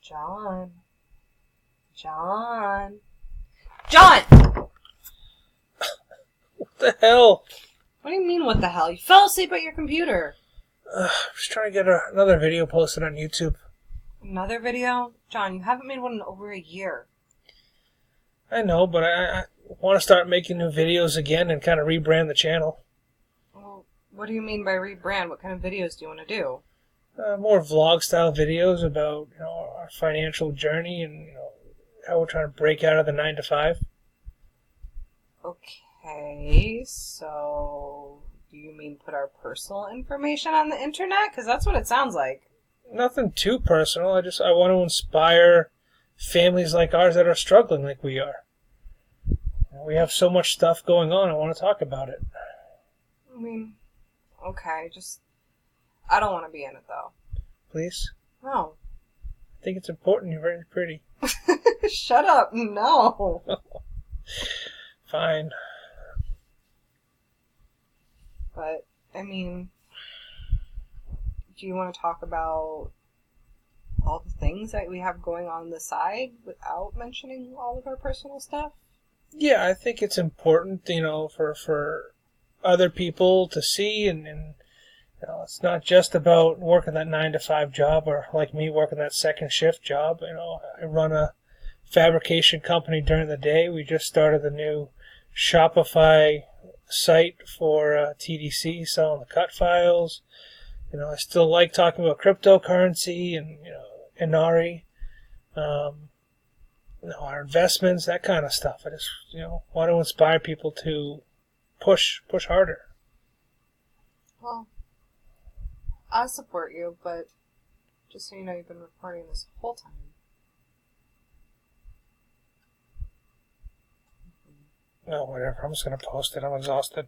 John. John. John! What the hell? What do you mean, what the hell? You fell asleep at your computer. I'm just trying to get another video posted on YouTube. Another video? John, you haven't made one in over a year. I know, but I want to start making new videos again and kind of rebrand the channel. Well, what do you mean by rebrand? What kind of videos do you want to do? More vlog-style videos about our financial journey and how we're trying to break out of the 9-to-5. Okay, so do you mean put our personal information on the internet? Because that's what it sounds like. Nothing too personal. I want to inspire families like ours that are struggling like we are. We have so much stuff going on. I want to talk about it. I mean, okay, I don't want to be in it, though. Please? No. I think it's important. You're very pretty. Shut up. No. Fine. But, I mean, do you want to talk about all the things that we have going on the side without mentioning all of our personal stuff? Yeah, I think it's important, for other people to see, and it's not just about working that 9-to-5 job, or like me working that second shift job. I run a fabrication company during the day. We just started the new Shopify site for TDC, selling the cut files. I still like talking about cryptocurrency and Inari, our investments, that kind of stuff. I just want to inspire people to push harder. Well, I support you, but just so you know, you've been recording this whole time. No, whatever. I'm just going to post it. I'm exhausted.